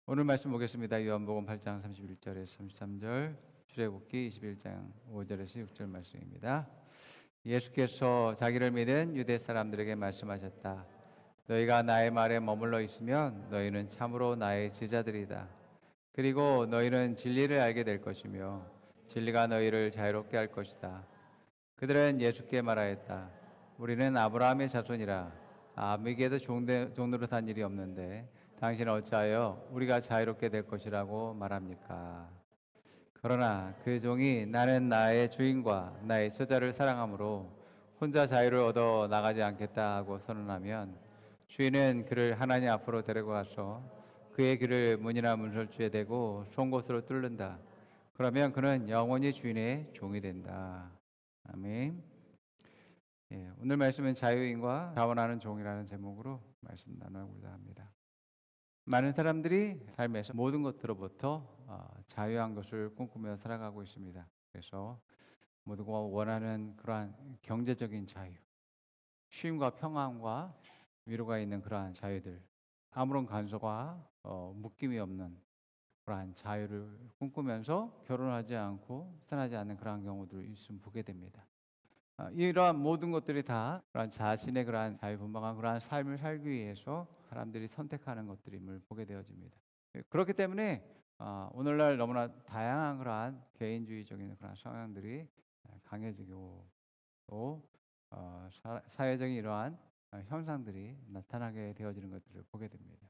오늘 말씀 보겠습니다. 요한복음 8장 31절에서 33절, 출애굽기 21장 5절에서 6절 말씀입니다. 예수께서 자기를 믿은 유대 사람들에게 말씀하셨다. 너희가 나의 말에 머물러 있으면 너희는 참으로 나의 제자들이다. 그리고 너희는 진리를 알게 될 것이며 진리가 너희를 자유롭게 할 것이다. 그들은 예수께 말하였다. 우리는 아브라함의 자손이라 아무에게도 종노릇 한 일이 없는데 당신은 어찌하여 우리가 자유롭게 될 것이라고 말합니까? 그러나 그 종이 나는 나의 주인과 나의 처자를 사랑하므로 혼자 자유를 얻어 나가지 않겠다 하고 선언하면 주인은 그를 하나님 앞으로 데려가서 그의 길을 문이나 문설주에 대고 송곳으로 뚫는다. 그러면 그는 영원히 주인의 종이 된다. 아멘. 오늘 말씀은 자유인과 자원하는 종이라는 제목으로 말씀 나누고자 합니다. 많은 사람들이 삶에서 모든 것으로부터 자유한 것을 꿈꾸며 살아가고 있습니다. 그래서 모두가 원하는 그러한 경제적인 자유, 쉼과 평안과 위로가 있는 그러한 자유들, 아무런 간섭과 묶임이 없는 그러한 자유를 꿈꾸면서 결혼하지 않고 선하지 않는 그러한 경우들을 있으면 보게 됩니다. 이러한 모든 것들이 다 그러한 자신의 그러한 자유분방한 그러한 삶을 살기 위해서 사람들이 선택하는 것들임을 보게 되어집니다. 그렇기 때문에 오늘날 너무나 다양한 그러한 개인주의적인 그러한 성향들이 강해지고 또 사회적인 이러한 현상들이 나타나게 되어지는 것들을 보게 됩니다.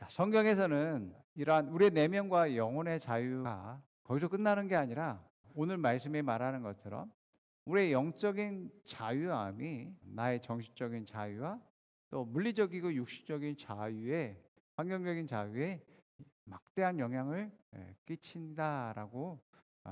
성경에서는 이러한 우리의 내면과 영혼의 자유가 거기서 끝나는 게 아니라 오늘 말씀이 말하는 것처럼 우리의 영적인 자유함이 나의 정신적인 자유와 또 물리적이고 육신적인 자유에 환경적인 자유에 막대한 영향을 끼친다라고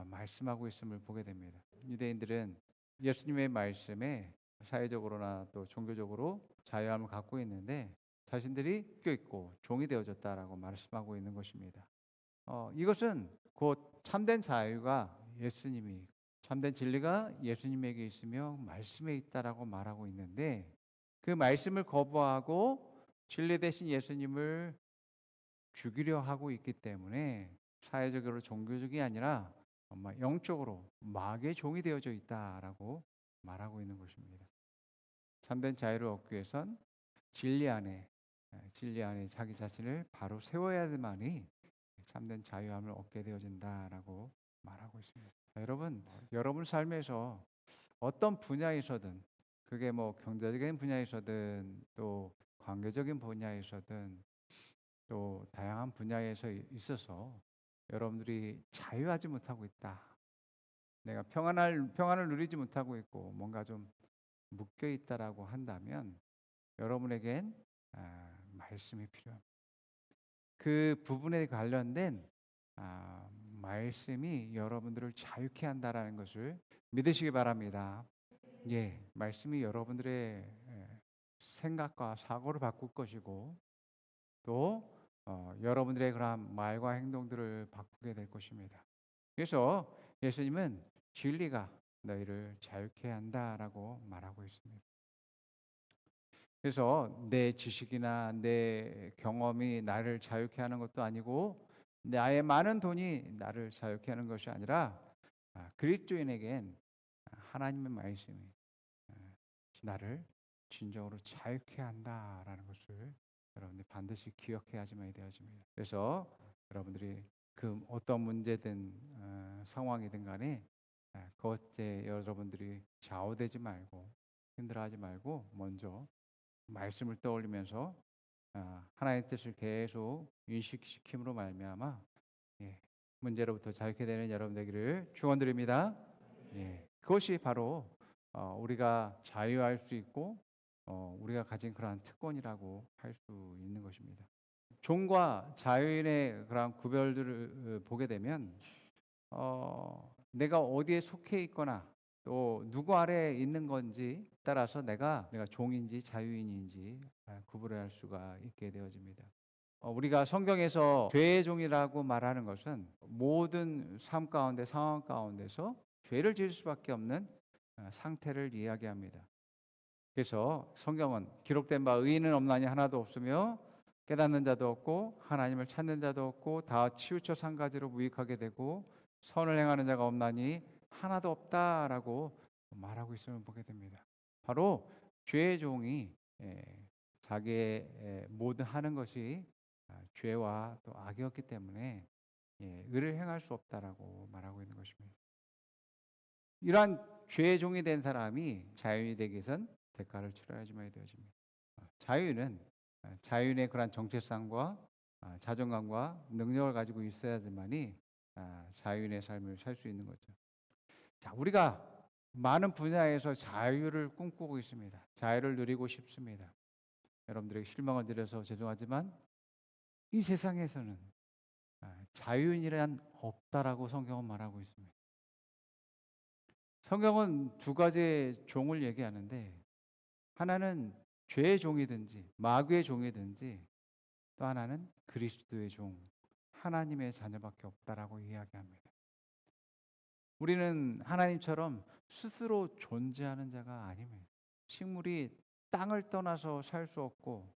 말씀하고 있음을 보게 됩니다. 유대인들은 예수님의 말씀에 사회적으로나 또 종교적으로 자유함을 갖고 있는데 자신들이 껴있고 종이 되어졌다라고 말씀하고 있는 것입니다. 이것은 곧 참된 자유가 예수님이 참된 진리가 예수님에게 있으며 말씀에 있다라고 말하고 있는데 그 말씀을 거부하고 진리 대신 예수님을 죽이려 하고 있기 때문에 사회적으로 종교적이 아니라 정말 영적으로 마귀의 종이 되어져 있다라고 말하고 있는 것입니다. 참된 자유를 얻기 위해선 진리 안에 자기 자신을 바로 세워야만이 참된 자유함을 얻게 되어진다라고 말하고 있습니다. 여러분 삶에서 어떤 분야에서든 그게 뭐 경제적인 분야에서든 또 관계적인 분야에서든 또 다양한 분야에서 있어서 여러분들이 자유하지 못하고 있다. 내가 평안을 누리지 못하고 있고 뭔가 좀 묶여 있다라고 한다면 여러분에겐 말씀이 필요합니다. 그 부분에 관련된 말씀이 여러분들을 자유케 한다라는 것을 믿으시기 바랍니다. 말씀이 여러분들의 생각과 사고를 바꿀 것이고 또 여러분들의 그런 말과 행동들을 바꾸게 될 것입니다. 그래서 예수님은 진리가 너희를 자유케 한다라고 말하고 있습니다. 그래서 내 지식이나 내 경험이 나를 자유케 하는 것도 아니고 나의 많은 돈이 나를 자유케 하는 것이 아니라 그리스도인에겐 하나님의 말씀이 나를 진정으로 자유케 한다라는 것을 여러분들이 반드시 기억해야지만 되어집니다. 그래서 여러분들이 그 어떤 문제든 상황이든 간에 그것에 여러분들이 좌우되지 말고 힘들어하지 말고 먼저 말씀을 떠올리면서 하나님의 뜻을 계속 인식시킴으로 말미암아 문제로부터 자유케 되는 여러분 되기를 축원드립니다. 그것이 바로 우리가 자유할 수 있고 우리가 가진 그러한 특권이라고 할 수 있는 것입니다. 종과 자유인의 그러한 구별들을 보게 되면 내가 어디에 속해 있거나 또 누구 아래에 있는 건지 따라서 내가 종인지 자유인인지 구분할 수가 있게 되어집니다. 우리가 성경에서 죄의 종이라고 말하는 것은 모든 삶 가운데 상황 가운데서 죄를 지을 수밖에 없는 상태를 이야기합니다. 그래서 성경은 기록된 바 의인은 없나니 하나도 없으며 깨닫는 자도 없고 하나님을 찾는 자도 없고 다 치우쳐 산 가지로 무익하게 되고 선을 행하는 자가 없나니 하나도 없다라고 말하고 있음을 보게 됩니다. 바로 죄의 종이 자기의 모든 하는 것이 죄와 또 악이었기 때문에 의를 행할 수 없다라고 말하고 있는 것입니다. 이러한 죄의 종이 된 사람이 자유인이 되기 위해선 대가를 치러야지만 되어집니다. 자유인은 자유인의 그러한 정체성과 자존감과 능력을 가지고 있어야지만이 자유인의 삶을 살 수 있는 거죠. 자, 우리가 많은 분야에서 자유를 꿈꾸고 있습니다. 자유를 누리고 싶습니다. 여러분들에게 실망을 드려서 죄송하지만 이 세상에서는 자유인이란 없다라고 성경은 말하고 있습니다. 성경은 두 가지의 종을 얘기하는데 하나는 죄의 종이든지 마귀의 종이든지 또 하나는 그리스도의 종, 하나님의 자녀밖에 없다라고 이야기합니다. 우리는 하나님처럼 스스로 존재하는 자가 아닙니다. 식물이 땅을 떠나서 살 수 없고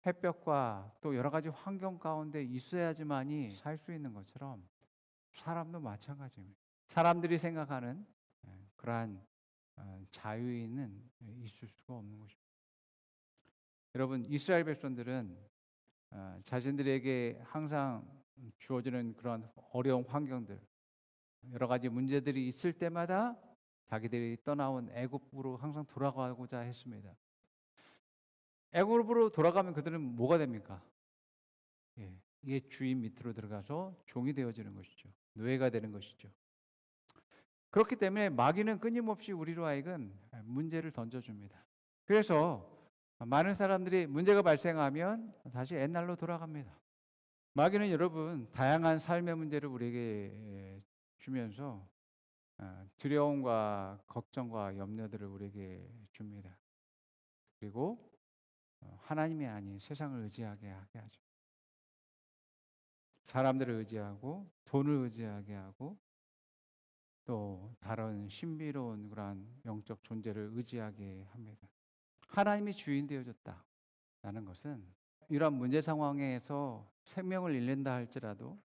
햇볕과 또 여러 가지 환경 가운데 있어야지만이 살 수 있는 것처럼 사람도 마찬가지입니다. 사람들이 생각하는 그러한 자유인은 있을 수가 없는 것입니다. 여러분, 이스라엘 백성들은 자신들에게 항상 주어지는 그런 어려운 환경들, 여러 가지 문제들이 있을 때마다 자기들이 떠나온 애굽으로 항상 돌아가고자 했습니다. 애굽으로 돌아가면 그들은 뭐가 됩니까? 이게 주인 밑으로 들어가서 종이 되어지는 것이죠. 노예가 되는 것이죠. 그렇기 때문에 마귀는 끊임없이 우리로 하여금 문제를 던져줍니다. 그래서 많은 사람들이 문제가 발생하면 다시 옛날로 돌아갑니다. 마귀는 여러분 다양한 삶의 문제를 우리에게 주면서 두려움과 걱정과 염려들을 우리에게 줍니다. 그리고 하나님이 아닌 세상을 의지하게 하게 하죠. 사람들을 의지하고 돈을 의지하게 하고 또 다른 신비로운 그러한 영적 존재를 의지하게 합니다. 하나님이 주인 되어줬다라는 것은 이러한 문제 상황에서 생명을 잃는다 할지라도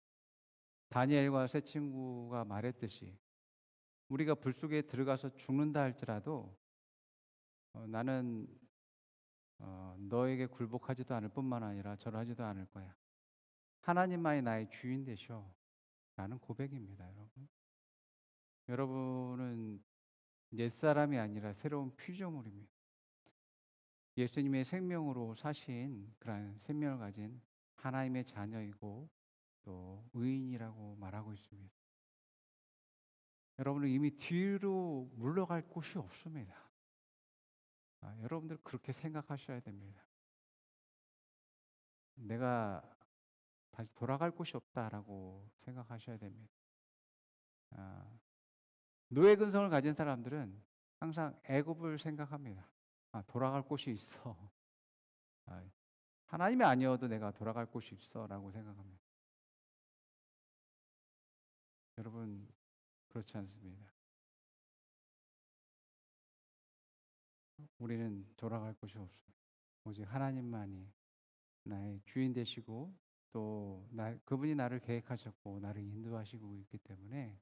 다니엘과 세 친구가 말했듯이 우리가 불 속에 들어가서 죽는다 할지라도 나는 너에게 굴복하지도 않을 뿐만 아니라 절하지도 않을 거야. 하나님만이 나의 주인 되셔. 라는 고백입니다, 여러분. 여러분은 옛사람이 아니라 새로운 피조물입니다. 예수님의 생명으로 사신 그런 생명을 가진 하나님의 자녀이고 또 의인이라고 말하고 있습니다. 여러분은 이미 뒤로 물러갈 곳이 없습니다. 여러분들 그렇게 생각하셔야 됩니다. 내가 다시 돌아갈 곳이 없다라고 생각하셔야 됩니다. 노예 근성을 가진 사람들은 항상 애굽을 생각합니다. 돌아갈 곳이 있어. 하나님이 아니어도 내가 돌아갈 곳이 있어라고 생각합니다. 여러분 그렇지 않습니다. 우리는 돌아갈 곳이 없습니다. 오직 하나님만이 나의 주인 되시고 또 그분이 나를 계획하셨고 나를 인도하시고 있기 때문에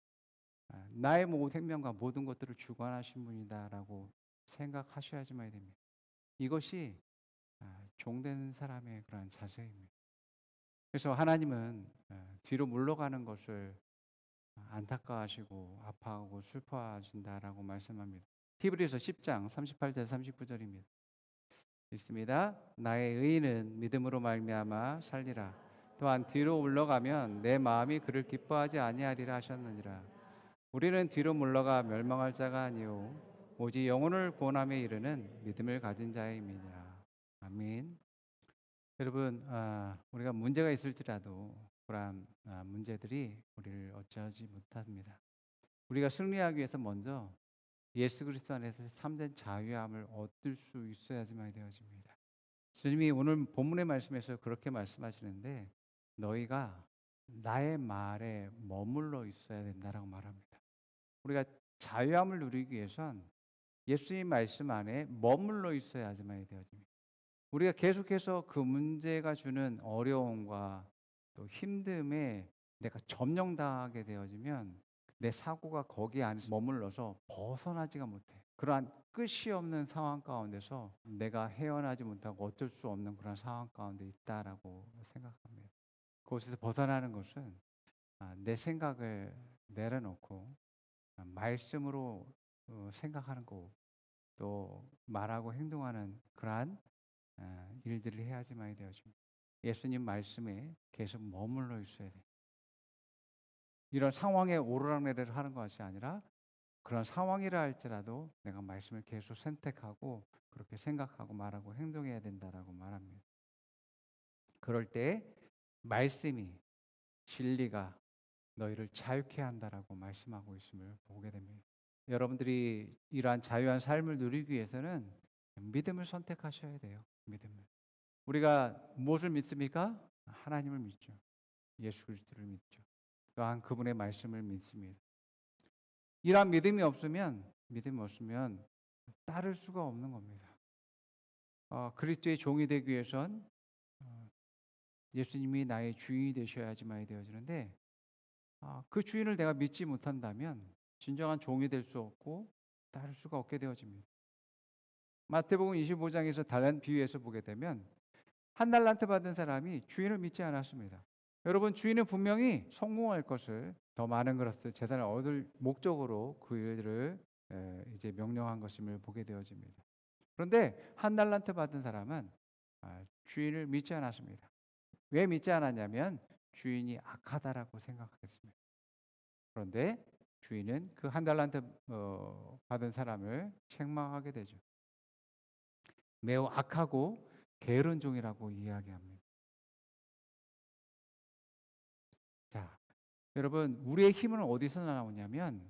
나의 생명과 모든 것들을 주관하신 분이다라고 생각하셔야지만 됩니다. 이것이 종된 사람의 그런 자세입니다. 그래서 하나님은 뒤로 물러가는 것을 안타까워하시고 아파하고 슬퍼하신다라고 말씀합니다. 히브리서 10장 38절 39절입니다. 있습니다. 나의 의인은 믿음으로 말미암아 살리라. 또한 뒤로 물러가면 내 마음이 그를 기뻐하지 아니하리라 하셨느니라. 우리는 뒤로 물러가 멸망할 자가 아니요 오직 영혼을 구원함에 이르는 믿음을 가진 자임이니라. 아멘. 여러분, 우리가 문제가 있을지라도 그러한 문제들이 우리를 어찌하지 못합니다. 우리가 승리하기 위해서 먼저 예수 그리스도 안에서 참된 자유함을 얻을 수 있어야지만 되어집니다. 주님이 오늘 본문의 말씀에서 그렇게 말씀하시는데 너희가 나의 말에 머물러 있어야 된다라고 말합니다. 우리가 자유함을 누리기 위해선 예수님 말씀 안에 머물러 있어야지만 되어집니다. 우리가 계속해서 그 문제가 주는 어려움과 또 힘듦에 내가 점령당하게 되어지면 내 사고가 거기 안에서 머물러서 벗어나지가 못해. 그러한 끝이 없는 상황 가운데서 내가 헤어나지 못하고 어쩔 수 없는 그런 상황 가운데 있다라고 생각합니다. 그곳에서 벗어나는 것은 내 생각을 내려놓고 말씀으로 생각하는 거, 또 말하고 행동하는 그러한 일들을 해야지만이 되어집니다. 예수님 말씀에 계속 머물러 있어야 돼요. 이런 상황에 오르락내리락 하는 것이 아니라 그런 상황이라 할지라도 내가 말씀을 계속 선택하고 그렇게 생각하고 말하고 행동해야 된다라고 말합니다. 그럴 때 말씀이 진리가 너희를 자유케 한다라고 말씀하고 있음을 보게 됩니다. 여러분들이 이러한 자유한 삶을 누리기 위해서는 믿음을 선택하셔야 돼요. 믿음을. 우리가 무엇을 믿습니까? 하나님을 믿죠. 예수 그리스도를 믿죠. 또한 그분의 말씀을 믿습니다. 이러한 믿음이 없으면 따를 수가 없는 겁니다. 그리스도의 종이 되기 위해선 예수님이 나의 주인이 되셔야지만이 되어지는데 그 주인을 내가 믿지 못한다면 진정한 종이 될 수 없고 따를 수가 없게 되어집니다. 마태복음 25장에서 다른 비유에서 보게 되면 한 달란트 받은 사람이 주인을 믿지 않았습니다. 여러분, 주인은 분명히 성공할 것을, 더 많은 것을, 재산을 얻을 목적으로 그 일을 이제 명령한 것임을 보게 되어집니다. 그런데 한 달란트 받은 사람은 주인을 믿지 않았습니다. 왜 믿지 않았냐면 주인이 악하다라고 생각했습니다. 그런데 주인은 그 한 달란트 받은 사람을 책망하게 되죠. 매우 악하고 게으른 종이라고 이야기합니다. 자, 여러분, 우리의 힘은 어디서 나오냐면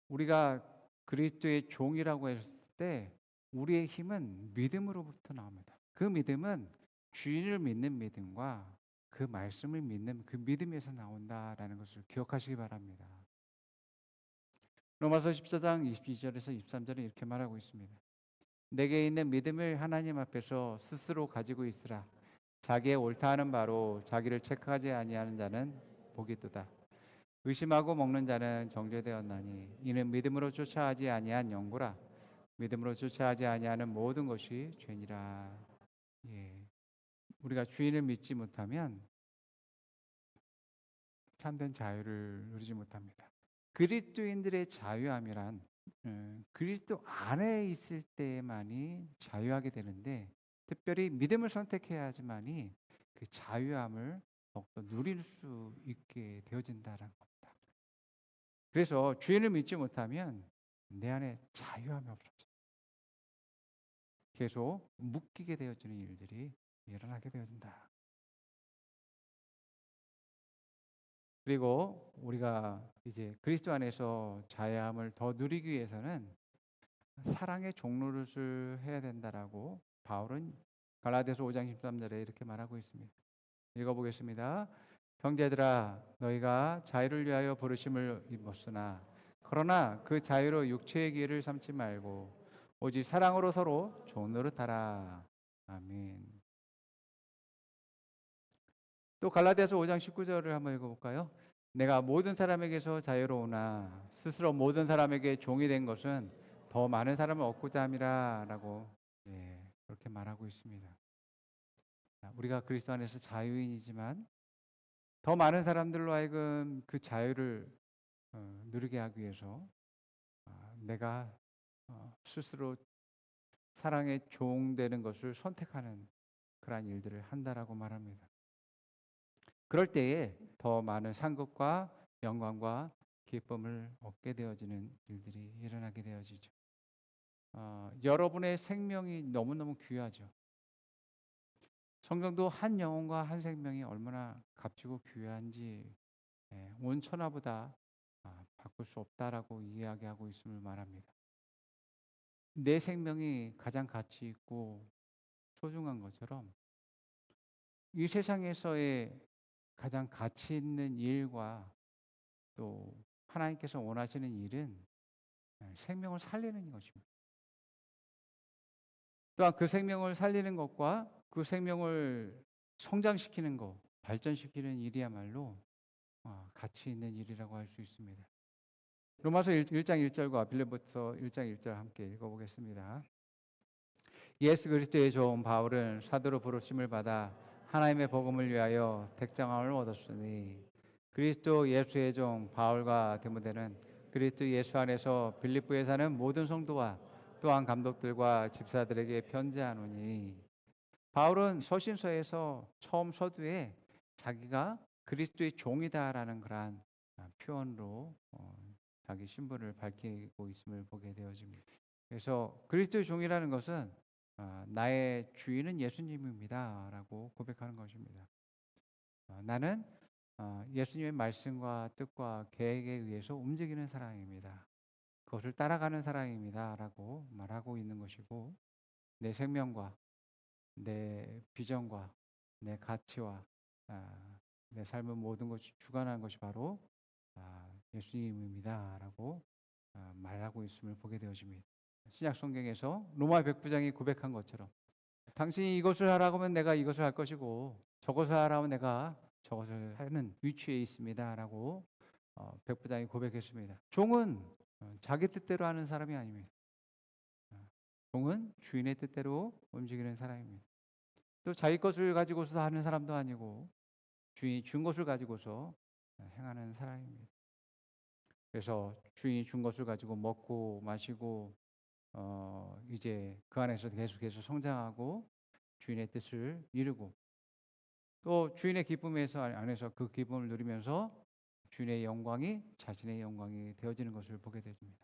우리가 그리스도의 종이라고 했을 때 우리의 힘은 믿음으로부터 나옵니다. 그 믿음은 주인을 믿는 믿음과 그 말씀을 믿는 그 믿음에서 나온다라는 것을 기억하시기 바랍니다. 로마서 14장 22절에서 23절에 이렇게 말하고 있습니다. 내게 있는 믿음을 하나님 앞에서 스스로 가지고 있으라. 자기의 옳다 하는 바로 자기를 체크하지 아니하는 자는 복이 있도다. 의심하고 먹는 자는 정죄되었나니 이는 믿음으로 쫓아하지 아니한 영구라. 믿음으로 쫓아하지 아니하는 모든 것이 죄니라. 예. 우리가 주인을 믿지 못하면 참된 자유를 누리지 못합니다. 그리스도인들의 자유함이란 그리스도 안에 있을 때만이 자유하게 되는데 특별히 믿음을 선택해야지만이 그 자유함을 더욱더 누릴 수 있게 되어진다는 겁니다. 그래서 주인을 믿지 못하면 내 안에 자유함이 없어져. 계속 묶이게 되어지는 일들이 일어나게 되어진다. 그리고 우리가 이제 그리스도 안에서 자유함을 더 누리기 위해서는 사랑의 종로릇을 해야 된다라고 바울은 갈라디아서 5장 13절에 이렇게 말하고 있습니다. 읽어보겠습니다. 형제들아 너희가 자유를 위하여 부르심을 입었으나 그러나 그 자유로 육체의 기회를 삼지 말고 오직 사랑으로 서로 종노릇하라. 아멘. 또 갈라디아서 5장 19절을 한번 읽어볼까요? 내가 모든 사람에게서 자유로우나 스스로 모든 사람에게 종이 된 것은 더 많은 사람을 얻고자 함이라라고 그렇게 말하고 있습니다. 우리가 그리스도 안에서 자유인이지만 더 많은 사람들로 하여금 그 자유를 누리게 하기 위해서 내가 스스로 사랑의 종 되는 것을 선택하는 그러한 일들을 한다라고 말합니다. 그럴 때에 더 많은 상급과 영광과 기쁨을 얻게 되어지는 일들이 일어나게 되어지죠. 여러분의 생명이 너무너무 귀하죠. 성경도 한 영혼과 한 생명이 얼마나 값지고 귀한지 온 천하보다 바꿀 수 없다라고 이야기하고 있음을 말합니다. 내 생명이 가장 가치 있고 소중한 것처럼 이 세상에서의 가장 가치 있는 일과 또 하나님께서 원하시는 일은 생명을 살리는 것입니다. 또한 그 생명을 살리는 것과 그 생명을 성장시키는 것, 발전시키는 일이야말로 가치 있는 일이라고 할 수 있습니다. 로마서 1장 1절과 빌립보서 1장 1절 함께 읽어보겠습니다. 예수 그리스도의 종 바울은 사도로 부르심을 받아 하나님의 복음을 위하여 택정함을 얻었으니 그리스도 예수의 종 바울과 디모데는 그리스도 예수 안에서 빌립보에 사는 모든 성도와 또한 감독들과 집사들에게 편지하노니. 바울은 서신서에서 처음 서두에 자기가 그리스도의 종이다라는 그러한 표현으로 자기 신분을 밝히고 있음을 보게 되어집니다. 그래서 그리스도의 종이라는 것은 나의 주인은 예수님입니다라고 고백하는 것입니다. 나는 예수님의 말씀과 뜻과 계획에 의해서 움직이는 사람입니다. 그것을 따라가는 사람입니다라고 말하고 있는 것이고, 내 생명과 내 비전과 내 가치와 내 삶의 모든 것이 주관하는 것이 바로 예수님입니다라고 말하고 있음을 보게 되어집니다. 신약 성경에서 로마 백부장이 고백한 것처럼 당신이 이것을 하라고 하면 내가 이것을 할 것이고 저것을 하라고 하면 내가 저것을 하는 위치에 있습니다라고 백부장이 고백했습니다. 종은 자기 뜻대로 하는 사람이 아닙니다. 종은 주인의 뜻대로 움직이는 사람입니다. 또 자기 것을 가지고서 하는 사람도 아니고 주인이 준 것을 가지고서 행하는 사람입니다. 그래서 주인이 준 것을 가지고 먹고 마시고 이제 그 안에서 계속해서 성장하고 주인의 뜻을 이루고 또 주인의 기쁨에서 안에서 그 기쁨을 누리면서 주인의 영광이 자신의 영광이 되어지는 것을 보게 됩니다.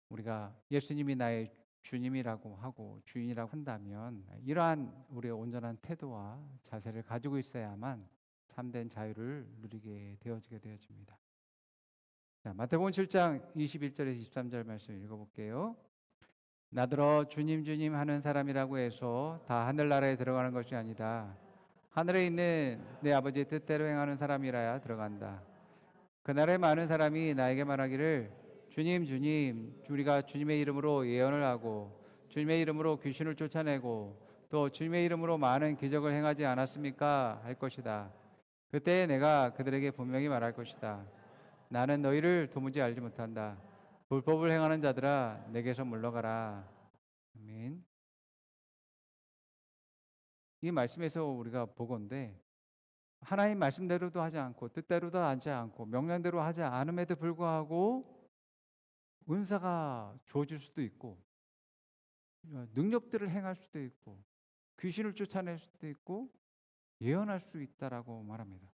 우리가 예수님이 나의 주님이라고 하고 주인이라고 한다면 이러한 우리의 온전한 태도와 자세를 가지고 있어야만 참된 자유를 누리게 되어집니다. 자, 마태복음 7장 21절에서 23절 말씀 읽어볼게요. 나더러 주님 주님 하는 사람이라고 해서 다 하늘나라에 들어가는 것이 아니다. 하늘에 있는 내 아버지의 뜻대로 행하는 사람이라야 들어간다. 그날에 많은 사람이 나에게 말하기를 주님 주님 우리가 주님의 이름으로 예언을 하고 주님의 이름으로 귀신을 쫓아내고 또 주님의 이름으로 많은 기적을 행하지 않았습니까? 할 것이다. 그때 내가 그들에게 분명히 말할 것이다. 나는 너희를 도무지 알지 못한다. 불법을 행하는 자들아 내게서 물러가라. 아멘. 이 말씀에서 우리가 보건대 하나님 말씀대로도 하지 않고 뜻대로도 하지 않고 명령대로 하지 않음에도 불구하고 은사가 주어질 수도 있고 능력들을 행할 수도 있고 귀신을 쫓아낼 수도 있고 예언할 수 있다라고 말합니다.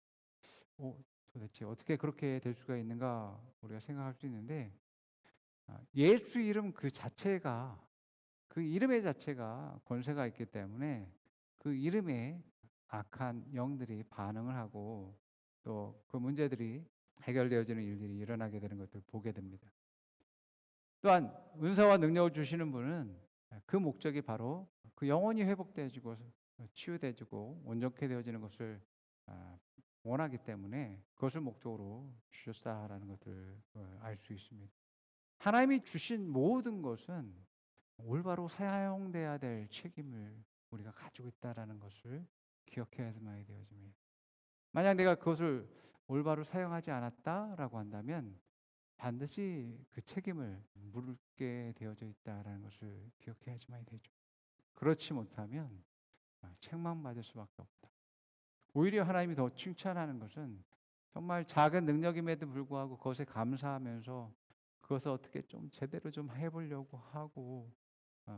도대체 어떻게 그렇게 될 수가 있는가 우리가 생각할 수 있는데 예수 이름 그 자체가 그 이름의 자체가 권세가 있기 때문에 그 이름에 악한 영들이 반응을 하고 또 그 문제들이 해결되어지는 일들이 일어나게 되는 것들을 보게 됩니다. 또한 은사와 능력을 주시는 분은 그 목적이 바로 그 영혼이 회복되어지고 치유되어지고 온전케 되어지는 것을 원하기 때문에 그것을 목적으로 주셨다라는 것을 알 수 있습니다. 하나님이 주신 모든 것은 올바로 사용돼야 될 책임을 우리가 가지고 있다라는 것을 기억해야만 되어집니다. 만약 내가 그것을 올바로 사용하지 않았다라고 한다면 반드시 그 책임을 물게 되어져 있다라는 것을 기억해야지만 되죠. 그렇지 못하면 책망받을 수밖에 없다. 오히려 하나님이 더 칭찬하는 것은 정말 작은 능력임에도 불구하고 그것에 감사하면서 그것을 어떻게 좀 제대로 좀 해보려고 하고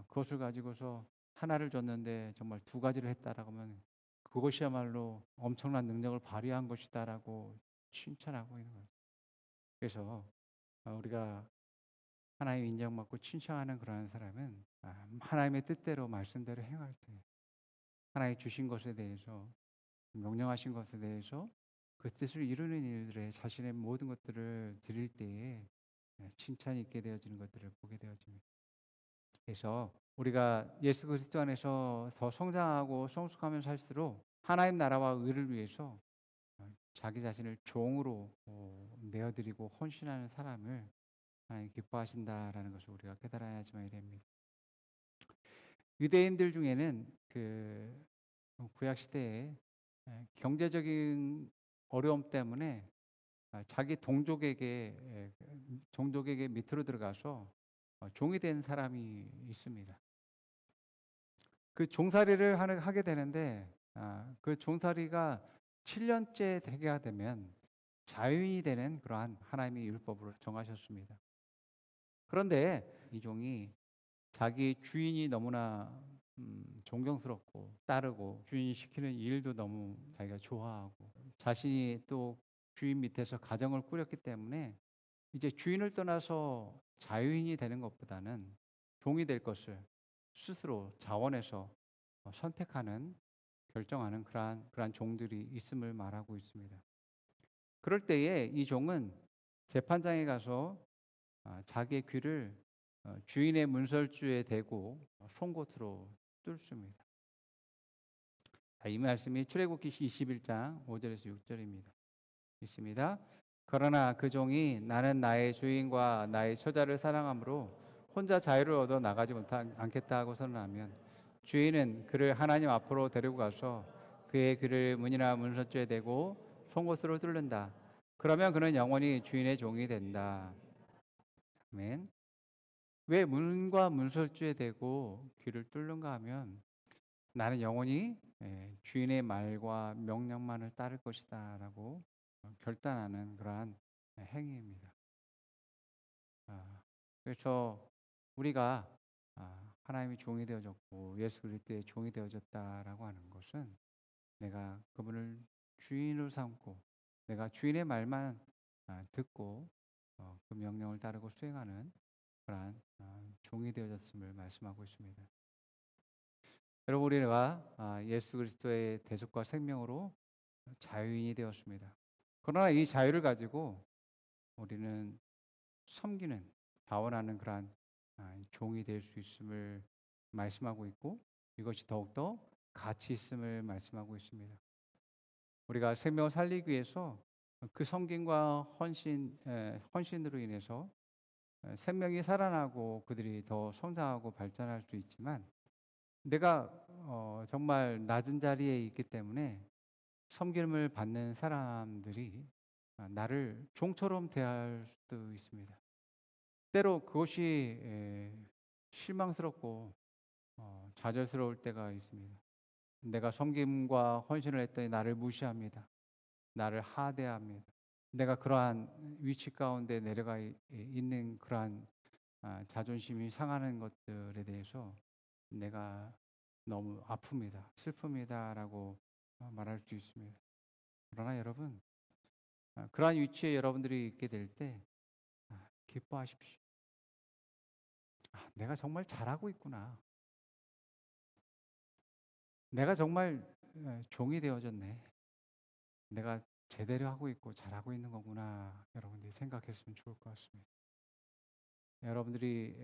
그것을 가지고서 하나를 줬는데 정말 두 가지를 했다라고 하면 그것이야말로 엄청난 능력을 발휘한 것이다라고 칭찬하고 있는 거예요. 그래서 우리가 하나님 인정받고 칭찬하는 그러한 사람은 하나님의 뜻대로 말씀대로 행할 때 하나님 주신 것에 대해서 명령하신 것에 대해서 그 뜻을 이루는 일들에 자신의 모든 것들을 드릴 때에 칭찬이 있게 되어지는 것들을 보게 되어집니다. 그래서 우리가 예수 그리스도 안에서 더 성장하고 성숙하면 살수록 하나님 나라와 의를 위해서 자기 자신을 종으로 내어드리고 헌신하는 사람을 하나님 기뻐하신다라는 것을 우리가 깨달아야지만 됩니다. 유대인들 중에는 그 구약 시대에 경제적인 어려움 때문에 자기 동족에게 밑으로 들어가서 종이 된 사람이 있습니다. 그 종살이를 하게 되는데 그 종살이가 7년째 되게 되면 자유인이 되는 그러한 하나님의 율법으로 정하셨습니다. 그런데 이 종이 자기 주인이 너무나 존경스럽고 따르고 주인이 시키는 일도 너무 자기가 좋아하고 자신이 또 주인 밑에서 가정을 꾸렸기 때문에 이제 주인을 떠나서 자유인이 되는 것보다는 종이 될 것을 스스로 자원해서 선택하는 결정하는 그러한 종들이 있음을 말하고 있습니다. 그럴 때에 이 종은 재판장에 가서 자기의 귀를 주인의 문설주에 대고 송곳으로 뚫습니다. 이 말씀이 출애굽기 21장 5절에서 6절입니다. 있습니다. 그러나 그 종이 나는 나의 주인과 나의 처자를 사랑하므로 혼자 자유를 얻어 나가지 않겠다 하고 선언하면 주인은 그를 하나님 앞으로 데리고 가서 그의 귀를 문이나 문설주에 대고 송곳으로 뚫는다. 그러면 그는 영원히 주인의 종이 된다. 아멘. 왜 문과 문설주에 대고 귀를 뚫는가 하면 나는 영원히 주인의 말과 명령만을 따를 것이다라고 결단하는 그러한 행위입니다. 그래서 우리가 하나님의 종이 되어졌고 예수 그리스도의 종이 되어졌다라고 하는 것은 내가 그분을 주인으로 삼고 내가 주인의 말만 듣고 그 명령을 따르고 수행하는 그러한 종이 되어졌음을 말씀하고 있습니다. 여러분 우리가 예수 그리스도의 대속과 생명으로 자유인이 되었습니다. 그러나 이 자유를 가지고 우리는 섬기는 자원하는 그러한 종이 될 수 있음을 말씀하고 있고 이것이 더욱더 가치 있음을 말씀하고 있습니다. 우리가 생명을 살리기 위해서 그 섬김과 헌신으로 인해서 생명이 살아나고 그들이 더 성장하고 발전할 수 있지만 내가 정말 낮은 자리에 있기 때문에 섬김을 받는 사람들이 나를 종처럼 대할 수도 있습니다. 때로 그것이 실망스럽고 좌절스러울 때가 있습니다. 내가 섬김과 헌신을 했더니 나를 무시합니다. 나를 하대합니다. 내가 그러한 위치 가운데 내려가 있는 그러한 자존심이 상하는 것들에 대해서 내가 너무 아픕니다. 슬픕니다라고 말할 수 있습니다. 그러나 여러분, 그러한 위치에 여러분들이 있게 될 때 기뻐하십시오. 내가 정말 잘하고 있구나. 내가 정말 종이 되어졌네. 내가 제대로 하고 있고 잘하고 있는 거구나. 여러분들이 생각했으면 좋을 것 같습니다. 여러분들이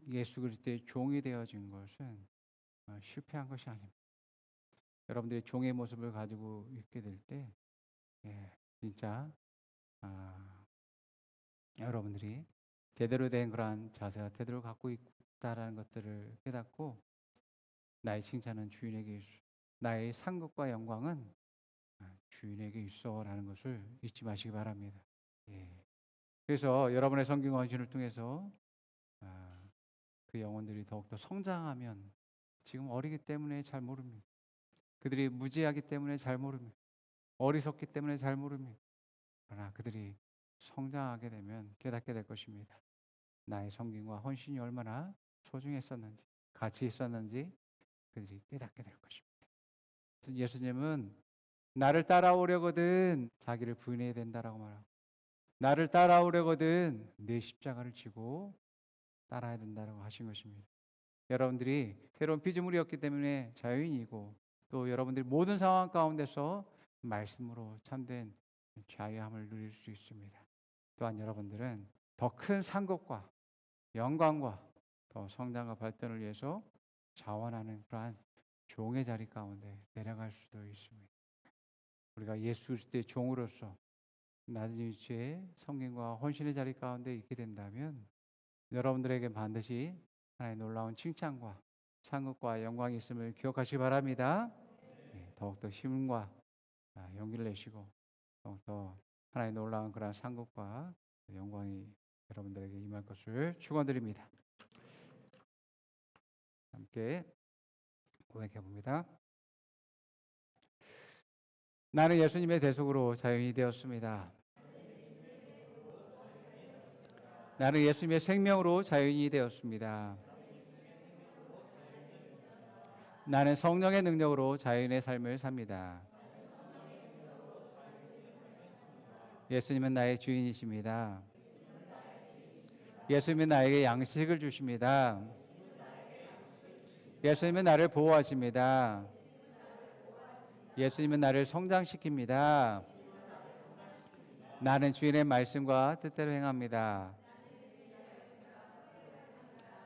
예수 그리스도의 종이 되어진 것은 실패한 것이 아닙니다. 여러분들이 종의 모습을 가지고 있게 될 때 진짜 여러분들이 제대로 된 그러한 자세와 태도를 갖고 있다라는 것들을 깨닫고 나의 칭찬은 주인에게 있어. 나의 상급과 영광은 주인에게 있어라는 것을 잊지 마시기 바랍니다. 그래서 여러분의 성경 헌신을 통해서 그 영혼들이 더욱더 성장하면 지금 어리기 때문에 잘 모릅니다. 그들이 무지하기 때문에 잘 모릅니다. 어리석기 때문에 잘 모릅니다. 그러나 그들이 성장하게 되면 깨닫게 될 것입니다. 나의 성김과 헌신이 얼마나 소중했었는지, 가치 있었는지 그들이 깨닫게 될 것입니다. 예수님은 나를 따라오려거든 자기를 부인해야 된다라고 말하고 나를 따라오려거든 내 십자가를 지고 따라야 된다라고 하신 것입니다. 여러분들이 새로운 피조물이었기 때문에 자유인이고 또 여러분들이 모든 상황 가운데서 말씀으로 참된 자유함을 누릴 수 있습니다. 또한 여러분들은 더 큰 상급과 영광과 더 성장과 발전을 위해서 자원하는 그러한 종의 자리 가운데 내려갈 수도 있습니다. 우리가 예수 그리스도의 종으로서 낮은 위치에 성김과 헌신의 자리 가운데 있게 된다면 여러분들에게 반드시 하나님의 놀라운 칭찬과 상급과 영광이 있음을 기억하시기 바랍니다. 네, 더욱더 힘과 용기를 내시고 더욱더 하나님의 놀라운 그런 상급과 영광이 여러분들에게 임할 것을 축원드립니다. 함께 고백해 봅니다. 나는 예수님의 대속으로 자유인이 되었습니다. 나는 예수님의 생명으로 자유인이 되었습니다. 나는 성령의 능력으로 자유인의 삶을 삽니다. 예수님은 나의 주인이십니다. 예수님은 나에게 양식을 주십니다. 예수님은 나를 보호하십니다. 예수님은 나를 성장시킵니다. 나는 주인의 말씀과 뜻대로 행합니다.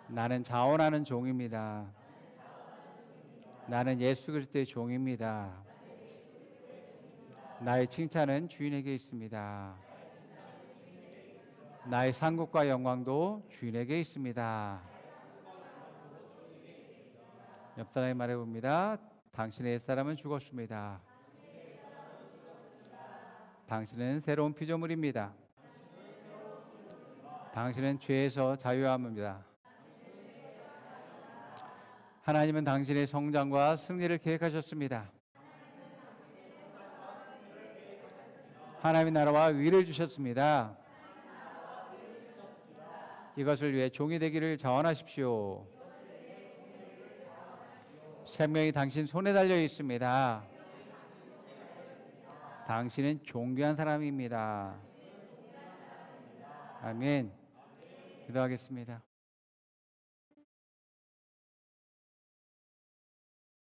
나는 자원하는 종입니다. 나는 예수 그리스도의 종입니다. 나의 칭찬은 주인에게 있습니다. 나의 상급과 영광도 주인에게 있습니다. 옆 사람이 말해봅니다. 당신의 옛사람은 죽었습니다. 당신은 새로운 피조물입니다. 당신은 죄에서 자유함입니다. 하나님은 당신의 성장과 승리를 계획하셨습니다. 하나님의 나라와 의를 주셨습니다. 이것을 위해 종이 되기를 자원하십시오. 생명이 당신 손에 달려 있습니다. 당신은 존귀한 사람입니다. 아멘. 기도하겠습니다.